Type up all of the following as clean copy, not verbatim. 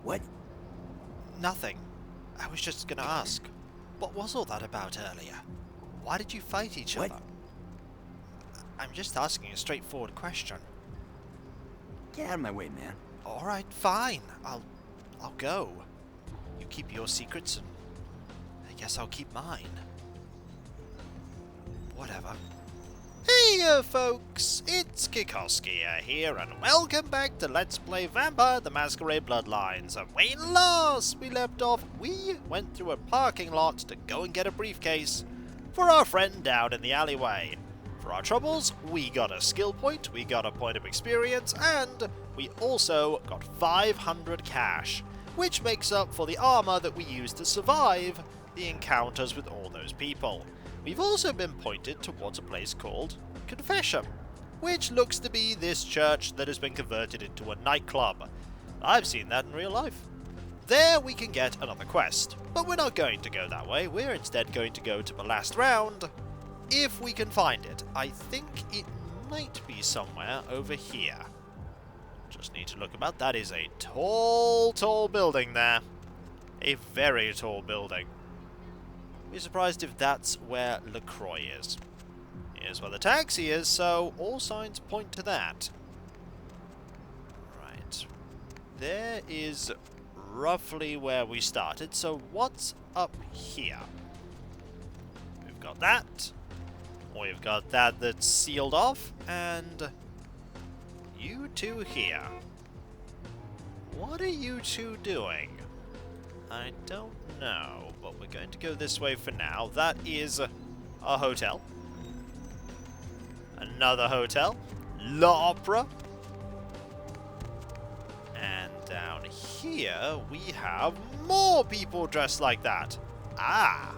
What? Nothing. I was just gonna ask, what was all that about earlier? Why did you fight each What? other? I'm just asking a straightforward question. Get out of my way, man. Alright, fine. I'll go. You keep your secrets and I guess I'll keep mine. Whatever. Hey folks, it's Kikoskia here and welcome back to Let's Play Vampire the Masquerade Bloodlines. And when last we left off, we went through a parking lot to go and get a briefcase for our friend down in the alleyway. For our troubles, we got a skill point, we got a point of experience, and we also got 500 cash, which makes up for the armor that we used to survive the encounters with all those people. We've also been pointed towards a place called Confession, which looks to be this church that has been converted into a nightclub. I've seen that in real life. There we can get another quest, but we're not going to go that way, we're instead going to go to the last round, if we can find it. I think it might be somewhere over here. Just need to look about. That is a tall building there. A very tall building. Be surprised if that's where LeCroix is. Here's where the taxi is, so all signs point to that. Right. There is roughly where we started, so what's up here? We've got that. We've got that that's sealed off, and you two here. What are you two doing? I don't know, but we're going to go this way for now. That is a hotel. Another hotel. L'Opera. And down here we have more people dressed like that. Ah!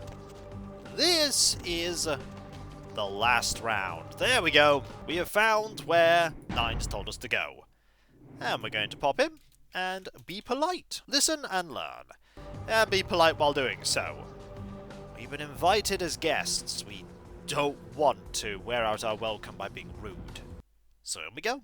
This is the last round. There we go. We have found where Nines told us to go. And we're going to pop in and be polite. Listen and learn. And be polite while doing so. We've been invited as guests. We don't want to wear out our welcome by being rude. So here we go.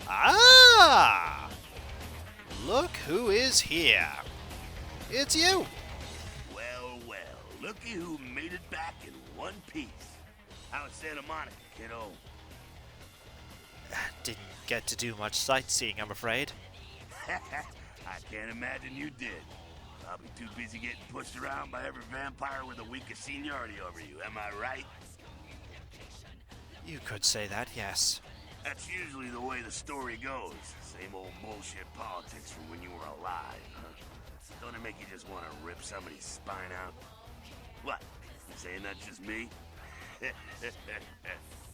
Ah! Look who is here. It's you. Well, looky who made it back in one piece. How's Santa Monica, kiddo? Didn't get to do much sightseeing, I'm afraid. I can't imagine you did. Probably too busy getting pushed around by every vampire with a week of seniority over you, am I right? You could say that, yes. That's usually the way the story goes. Same old bullshit politics from when you were alive, huh? Don't it make you just want to rip somebody's spine out? What? You saying that's just me?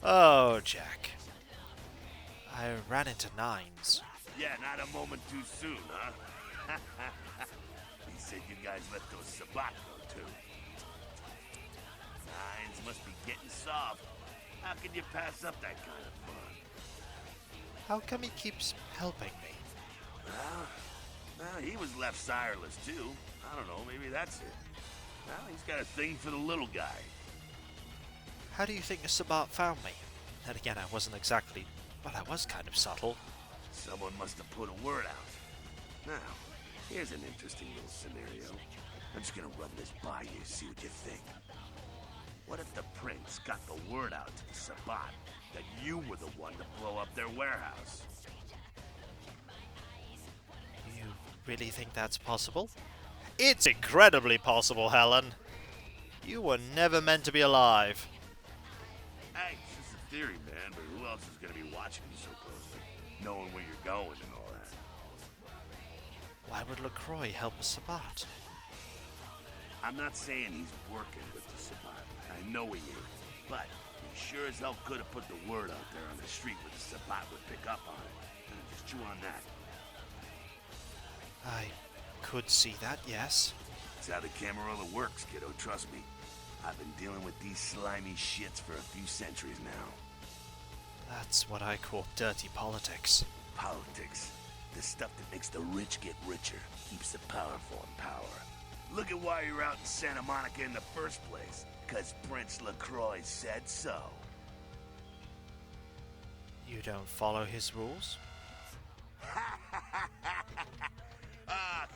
Oh, Jack. I ran into Nines. Yeah, not a moment too soon, huh? He said you guys let those sabbat go, too. Nines must be getting soft. How can you pass up that kind of fun? How come he keeps helping me? Well, he was left sireless, too. I don't know, maybe that's it. Well, he's got a thing for the little guy. How do you think the sabbat found me? Then again, I wasn't exactly... Well, I was kind of subtle. Someone must have put a word out. Now, here's an interesting little scenario. I'm just gonna run this by you, see what you think. What if the prince got the word out to the sabbat that you were the one to blow up their warehouse? You really think that's possible? It's incredibly possible, Helen. You were never meant to be alive. Hey, it's just a theory, man, but who else is gonna be watching you so closely? Knowing where you're going and all that. Why would LeCroix help a sabbat? I'm not saying he's working with the sabbat. I know he is. But he sure as hell could have put the word out there on the street where the sabbat would pick up on it. And just chew on that. I could see that, yes. That's how the Camarilla works, kiddo, trust me. I've been dealing with these slimy shits for a few centuries now. That's what I call dirty politics. Politics. The stuff that makes the rich get richer, keeps the powerful in power. Look at why you're out in Santa Monica in the first place. 'Cause Prince LeCroix said so. You don't follow his rules?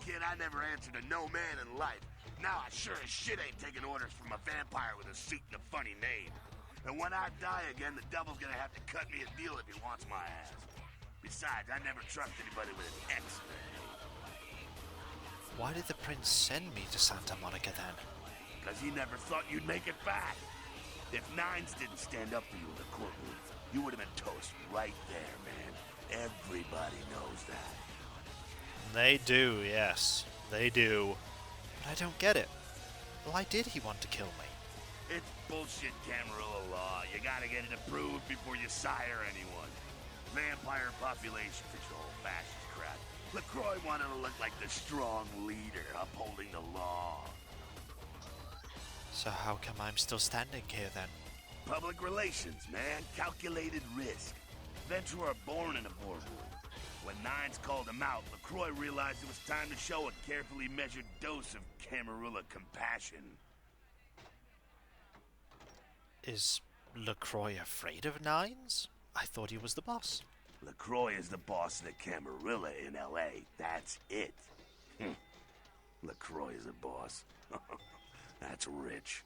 Kid, I never answered to no man in life. Now I sure as shit ain't taking orders from a vampire with a suit and a funny name. And when I die again, the devil's gonna have to cut me a deal if he wants my ass. Besides, I never trust anybody with an X in their name. Why did the prince send me to Santa Monica then? Because he never thought you'd make it back. If Nines didn't stand up for you in the courtroom, you would have been toast right there, man. Everybody knows that. They do, yes. They do. But I don't get it. Why did he want to kill me? It's bullshit Camarilla law. You gotta get it approved before you sire anyone. Vampire population control, fascist crap. LeCroix wanted to look like the strong leader upholding the law. So how come I'm still standing here then? Public relations, man. Calculated risk. Vents were born in a boardroom. When Nines called him out, LeCroix realized it was time to show a carefully measured dose of Camarilla compassion. Is LeCroix afraid of Nines? I thought he was the boss. LeCroix is the boss of the Camarilla in L.A. That's it. LeCroix is a boss. That's rich.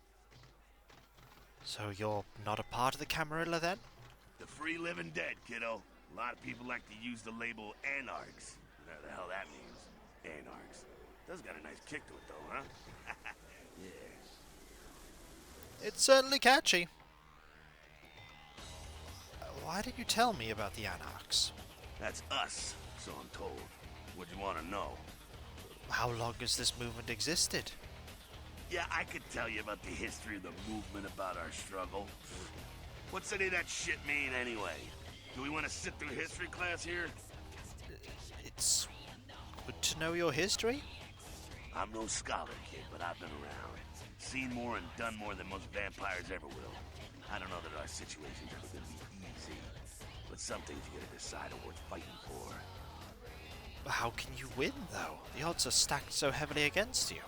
So you're not a part of the Camarilla then? The free living dead, kiddo. A lot of people like to use the label Anarchs. Whatever the hell that means. Anarchs. Does got a nice kick to it though, huh? Yeah. It's certainly catchy. Why did you tell me about the Anarchs? That's us, so I'm told. What do you want to know? How long has this movement existed? Yeah, I could tell you about the history of the movement, about our struggle. What's any of that shit mean anyway? Do we want to sit through history class here? It's good to know your history. I'm no scholar, kid, but I've been around. Seen more and done more than most vampires ever will. I don't know that our situation's ever gonna be easy, but some things you gotta decide are worth fighting for. How can you win, though? The odds are stacked so heavily against you.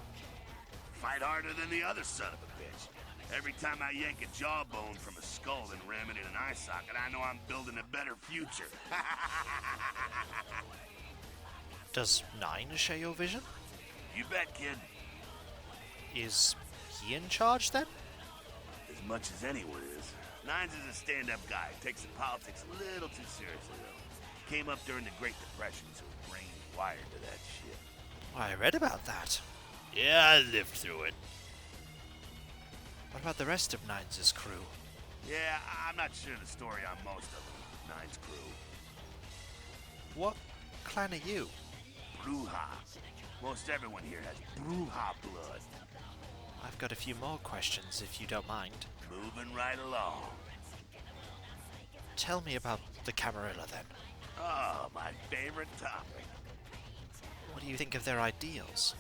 Fight harder than the other son of a bitch. Every time I yank a jawbone from a skull and ram it in an eye socket, I know I'm building a better future. Does Nine share your vision? You bet, kid. Is he in charge, then? As much as anyone is. Nines is a stand-up guy. Takes the politics a little too seriously, though. Came up during the Great Depression, so his brain's wired to that shit. I read about that. Yeah, I lived through it. What about the rest of Nines' crew? Yeah, I'm not sure the story on most of them. Nines' crew. What clan are you? Bruja. Most everyone here has Bruja blood. I've got a few more questions, if you don't mind. Moving right along. Tell me about the Camarilla, then. Oh, my favorite topic. What do you think of their ideals?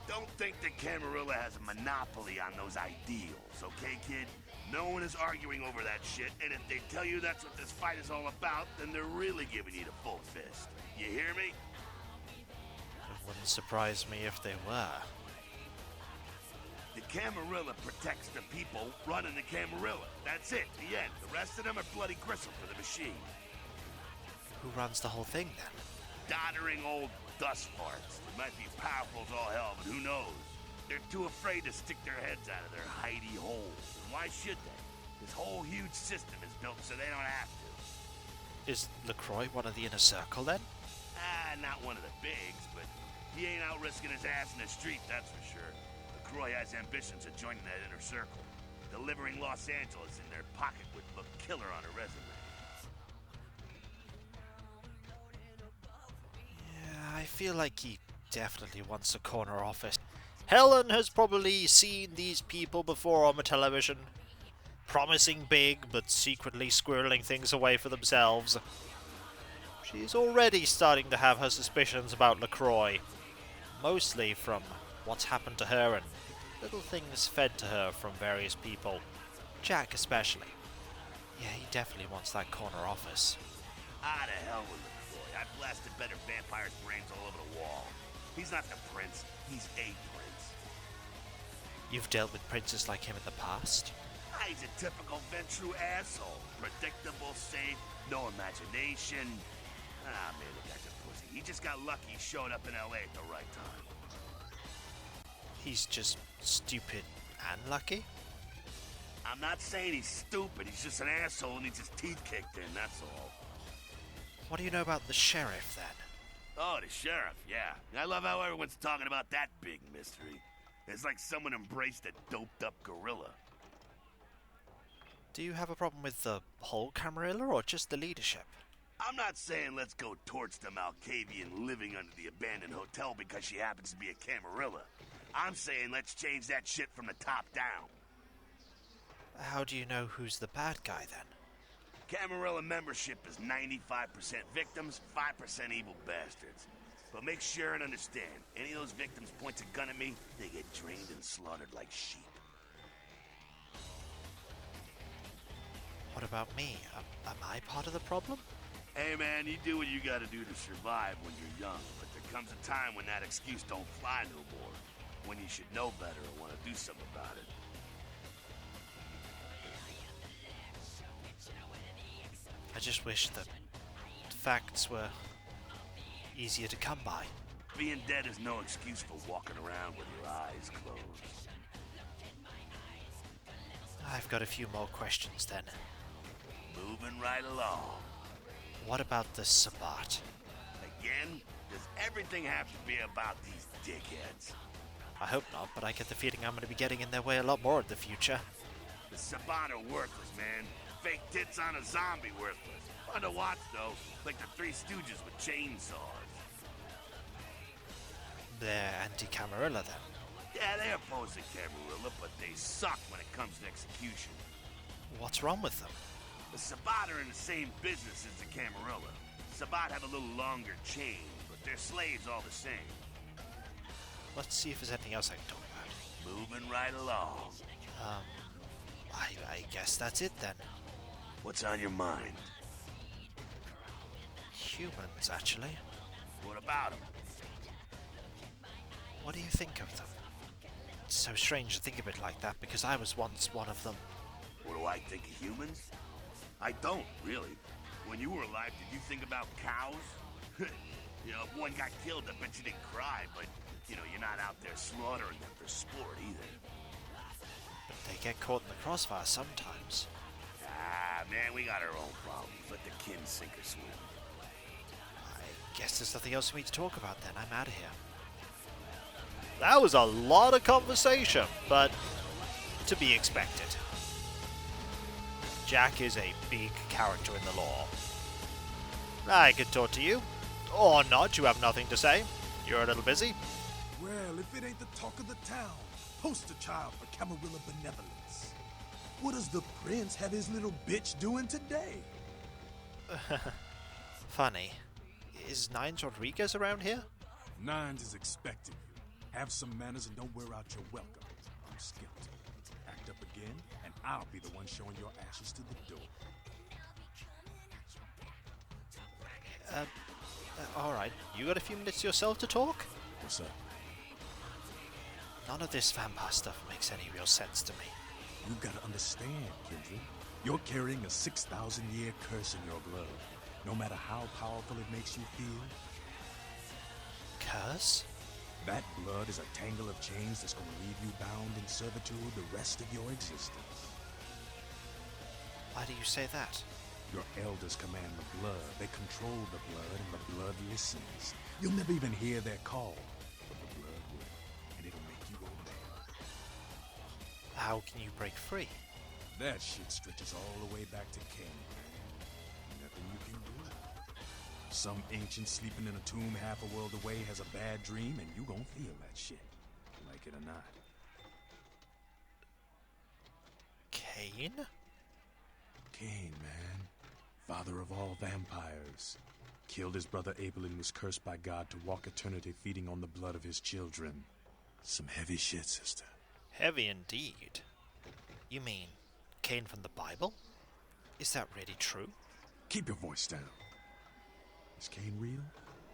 Don't think the Camarilla has a monopoly on those ideals, okay, kid? No one is arguing over that shit, and if they tell you that's what this fight is all about, then they're really giving you the full fist. You hear me? It wouldn't surprise me if they were. The Camarilla protects the people running the Camarilla. That's it, the end. The rest of them are bloody gristle for the machine. Who runs the whole thing, then? Doddering old dust farts. They might be powerful as all hell, but who knows? They're too afraid to stick their heads out of their hidey holes. And why should they? This whole huge system is built so they don't have to. Is LeCroix one of the inner circle, then? Not one of the bigs, but he ain't out risking his ass in the street, that's for sure. LeCroix has ambitions of joining that inner circle. Delivering Los Angeles in their pocket would look killer on a resume. Yeah, I feel like he definitely wants a corner office. Helen has probably seen these people before on the television. Promising big, but secretly squirreling things away for themselves. She's already starting to have her suspicions about LeCroix. Mostly from what's happened to her and little things fed to her from various people. Jack especially. Yeah, he definitely wants that corner office. Ah, to hell with LeCroix. I blasted better vampires' brains all over the wall. He's not the prince, he's a prince. You've dealt with princes like him in the past? He's a typical Ventru asshole. predictable, safe, no imagination. Ah, man, the guy's a pussy. He just got lucky he showed up in LA at the right time. He's just stupid and lucky? I'm not saying he's stupid. He's just an asshole who needs his teeth kicked in, that's all. What do you know about the sheriff, then? Oh, the sheriff, yeah. I love how everyone's talking about that big mystery. It's like someone embraced a doped-up gorilla. Do you have a problem with the whole Camarilla, or just the leadership? I'm not saying let's go torch the Malkavian living under the abandoned hotel because she happens to be a Camarilla. I'm saying let's change that shit from the top down. How do you know who's the bad guy, then? Camarilla membership is 95% victims, 5% evil bastards. But make sure and understand, any of those victims point a gun at me, they get drained and slaughtered like sheep. What about me? Am I part of the problem? Hey man, you do what you gotta do to survive when you're young, but there comes a time when that excuse don't fly no more. When you should know better and want to do something about it. I just wish that facts were easier to come by. Being dead is no excuse for walking around with your eyes closed. I've got a few more questions then. Moving right along. What about the sabbat? Again? Does everything have to be about these dickheads? I hope not, but I get the feeling I'm going to be getting in their way a lot more in the future. The sabbat are worthless, man. Fake tits on a zombie worthless. Fun to watch, though. Like the Three Stooges with chainsaws. They're anti-Camarilla, then. Yeah, they oppose the Camarilla, but they suck when it comes to execution. What's wrong with them? The sabbat are in the same business as the Camarilla. Sabbat have a little longer chain, but they're slaves all the same. Let's see if there's anything else I can talk about. Moving right along. I guess that's it then. What's on your mind? Humans, actually. What about them? What do you think of them? It's so strange to think of it like that, because I was once one of them. What do I think of humans? I don't, really. When you were alive, did you think about cows? You know, if one got killed, I bet you didn't cry, but, you know, you're not out there slaughtering them for sport either. But they get caught in the crossfire sometimes. Ah, man, we got our own problems. Let the kin sink or swim. I guess there's nothing else for me to talk about then. I'm out of here. That was a lot of conversation, but to be expected. Jack is a big character in the lore. I could talk to you. Or not, you have nothing to say. You're a little busy. Well, if it ain't the talk of the town, poster child for Camarilla benevolence. What does the prince have his little bitch doing today? Funny. Is Nines Rodriguez around here? Nines is expecting you. Have some manners and don't wear out your welcome. I'm skeptical. Act up again, and I'll be the one showing your ashes to the door. Alright. You got a few minutes yourself to talk? What's up? None of this vampire stuff makes any real sense to me. You gotta understand, kindred. You're carrying a 6,000-year curse in your blood. No matter how powerful it makes you feel, Curse? that blood is a tangle of chains that's gonna leave you bound in servitude the rest of your existence. Why do you say that? Your elders command the blood. They control the blood, and the blood listens. You'll never even hear their call, but the blood will, and it'll make you obey. How can you break free? That shit stretches all the way back to Cain. Nothing you can do. Some ancient sleeping in a tomb half a world away has a bad dream, and you gon' feel that shit, like it or not. Cain? Cain, man. Father of all vampires. Killed his brother Abel and was cursed by God to walk eternity feeding on the blood of his children. Some heavy shit, sister. Heavy indeed. You mean Cain from the Bible? Is that really true? Keep your voice down. Is Cain real?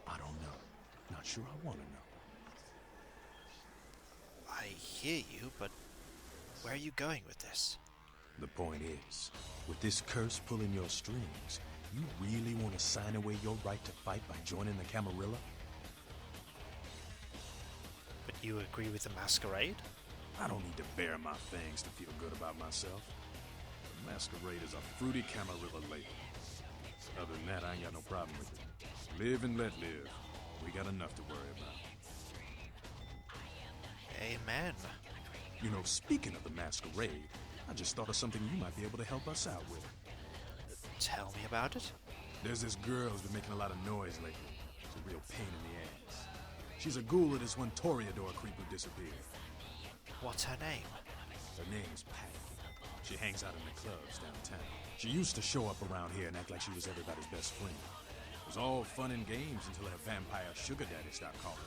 I don't know. Not sure I want to know. I hear you, but where are you going with this? The point is, with this curse pulling your strings, you really want to sign away your right to fight by joining the Camarilla? But you agree with the Masquerade? I don't need to bare my fangs to feel good about myself. The Masquerade is a fruity Camarilla label. Other than that, I ain't got no problem with it. Live and let live. We got enough to worry about. Amen. You know, speaking of the Masquerade, I just thought of something you might be able to help us out with. Tell me about it. There's this girl who's been making a lot of noise lately. It's a real pain in the ass. She's a ghoul of this one Toreador creep who disappeared. What's her name? Her name's Patty. She hangs out in the clubs downtown. She used to show up around here and act like she was everybody's best friend. It was all fun and games until her vampire sugar daddy stopped calling.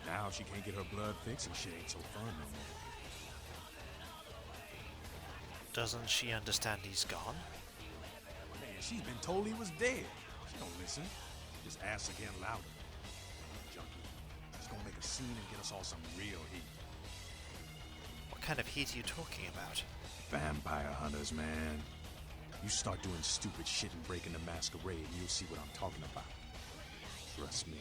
Now she can't get her blood fixed and she ain't so fun no more. Doesn't she understand he's gone? Man, she's been told he was dead. She don't listen. She just asks again louder. Junkie. She's gonna make a scene and get us all some real heat. What kind of heat are you talking about? Vampire hunters, man. You start doing stupid shit and breaking the Masquerade and you'll see what I'm talking about. Trust me.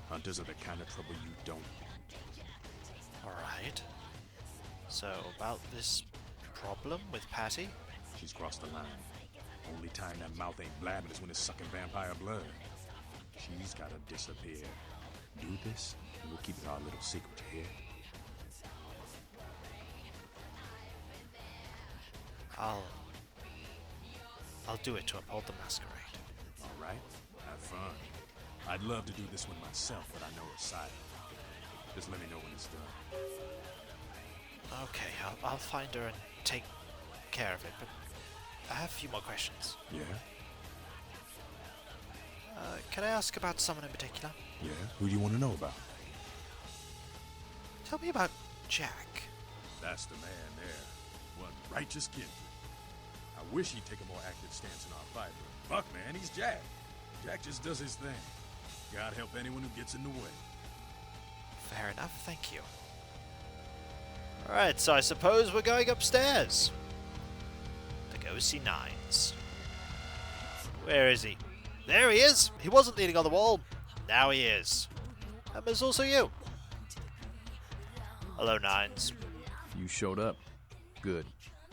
Hunters are the kind of trouble you don't want. Alright. So, about this problem with Patty? She's crossed the line. Only time that mouth ain't blabbing is when it's sucking vampire blood. She's gotta disappear. Do this, and we'll keep it our little secret, you hear? I'll do it to uphold the Masquerade. Alright, have fun. I'd love to do this one myself, but I know it's silent. Just let me know when it's done. Okay, I'll find her and take care of it, but I have a few more questions. Yeah? Can I ask about someone in particular? Yeah? Who do you want to know about? Tell me about Jack. That's the man there. One righteous kindred. I wish he'd take a more active stance in our fight, but fuck, man, he's Jack. Jack just does his thing. God help anyone who gets in the way. Fair enough, thank you. Alright, so I suppose we're going upstairs to go see Nines. Where is he? There he is! He wasn't leaning on the wall. Now he is. And there's also you. Hello, Nines. You showed up. Good.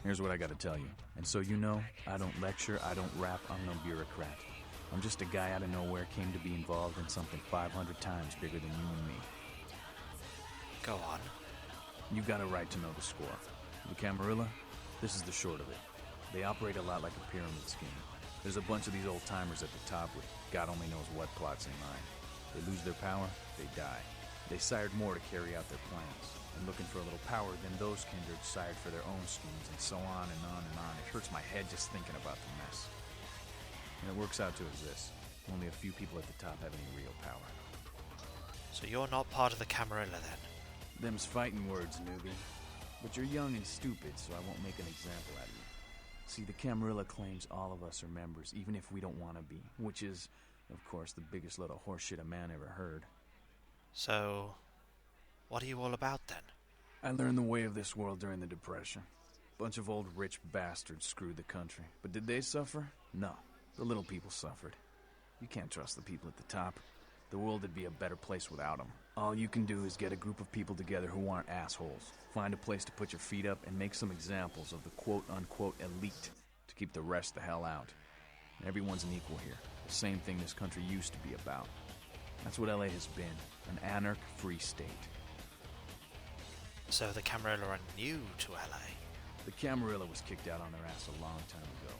Here's what I gotta tell you. And so you know, I don't lecture, I don't rap, I'm no bureaucrat. I'm just a guy out of nowhere came to be involved in something 500 times bigger than you and me. Go on. You got a right to know the score. The Camarilla, this is the short of it. They operate a lot like a pyramid scheme. There's a bunch of these old-timers at the top with God only knows what plots in mind. They lose their power, they die. They sired more to carry out their plans. And looking for a little power, then those kindred sired for their own schemes, and so on and on and on. It hurts my head just thinking about the mess. And it works out to as this. Only a few people at the top have any real power. So you're not part of the Camarilla then? Them's fighting words, newbie. But you're young and stupid, so I won't make an example out of you. See, the Camarilla claims all of us are members, even if we don't want to be. Which is, of course, the biggest load of horseshit a man ever heard. So, what are you all about then? I learned the way of this world during the Depression. Bunch of old rich bastards screwed the country. But did they suffer? No. The little people suffered. You can't trust the people at the top. The world would be a better place without them. All you can do is get a group of people together who aren't assholes. Find a place to put your feet up and make some examples of the quote-unquote elite to keep the rest the hell out. Everyone's an equal here. The same thing this country used to be about. That's what LA has been. An anarch-free state. So the Camarilla are new to LA? The Camarilla was kicked out on their ass a long time ago.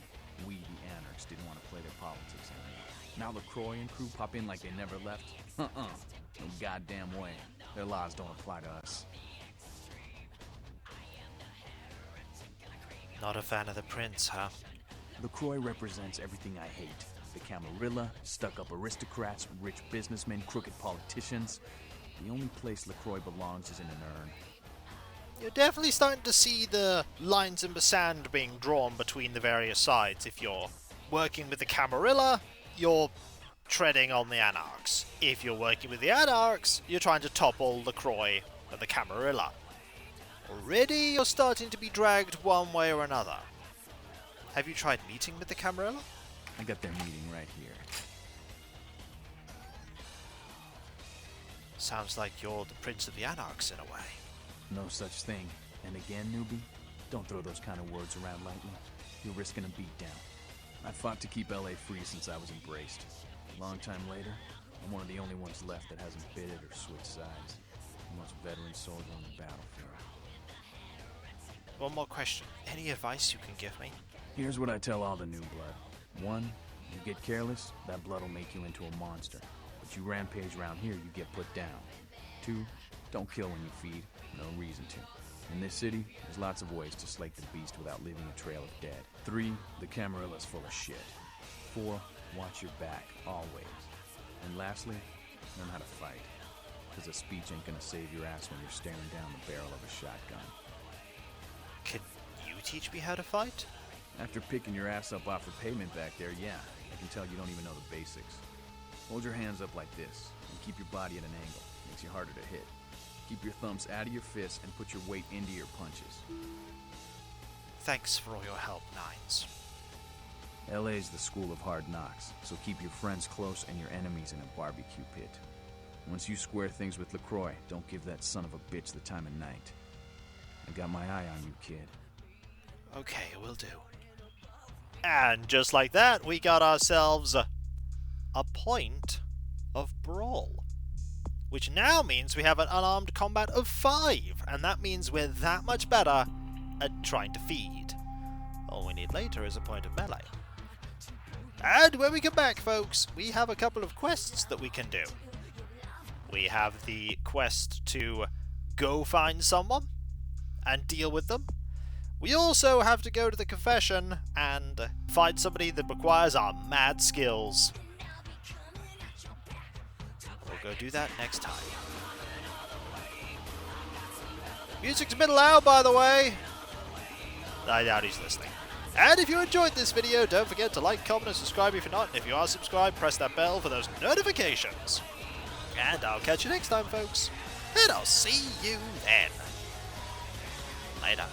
We, the Anarchs, didn't want to play their politics anymore. Now LeCroix and crew pop in like they never left? No goddamn way. Their laws don't apply to us. Not a fan of the prince, huh? LeCroix represents everything I hate. The Camarilla, stuck-up aristocrats, rich businessmen, crooked politicians. The only place LeCroix belongs is in an urn. You're definitely starting to see the lines in the sand being drawn between the various sides. If you're working with the Camarilla, you're treading on the Anarchs. If you're working with the Anarchs, you're trying to topple LeCroix and the Camarilla. Already you're starting to be dragged one way or another. Have you tried meeting with the Camarilla? I got their meeting right here. Sounds like you're the Prince of the Anarchs in a way. No such thing. And again, newbie, don't throw those kind of words around lightly. You're risking a beatdown. I fought to keep LA free since I was embraced. A long time later, I'm one of the only ones left that hasn't bidded or switched sides. The most veteran soldier on the battlefield. One more question. Any advice you can give me? Here's what I tell all the new blood. 1, you get careless, that blood will make you into a monster. But you rampage around here, you get put down. 2, don't kill when you feed. No reason to. In this city, there's lots of ways to slake the beast without leaving a trail of dead. 3, the Camarilla's full of shit. 4, watch your back, always. And lastly, learn how to fight. Because a speech ain't gonna save your ass when you're staring down the barrel of a shotgun. Can you teach me how to fight? After picking your ass up off the pavement back there, yeah, I can tell you don't even know the basics. Hold your hands up like this, and keep your body at an angle. Makes you harder to hit. Keep your thumbs out of your fists and put your weight into your punches. Thanks for all your help, Nines. LA's the school of hard knocks, so keep your friends close and your enemies in a barbecue pit. Once you square things with LeCroix, don't give that son of a bitch the time of night. I got my eye on you, kid. Okay, will do. And just like that, we got ourselves a point of brawl. Which now means we have an unarmed combat of 5, and that means we're that much better at trying to feed. All we need later is a point of melee. And when we come back, folks, we have a couple of quests that we can do. We have the quest to go find someone and deal with them. We also have to go to the confession and find somebody that requires our mad skills. We'll go do that next time. Music's a bit loud, by the way. I doubt he's listening. And if you enjoyed this video, don't forget to like, comment, and subscribe if you're not. And if you are subscribed, press that bell for those notifications. And I'll catch you next time, folks. And I'll see you then. Later.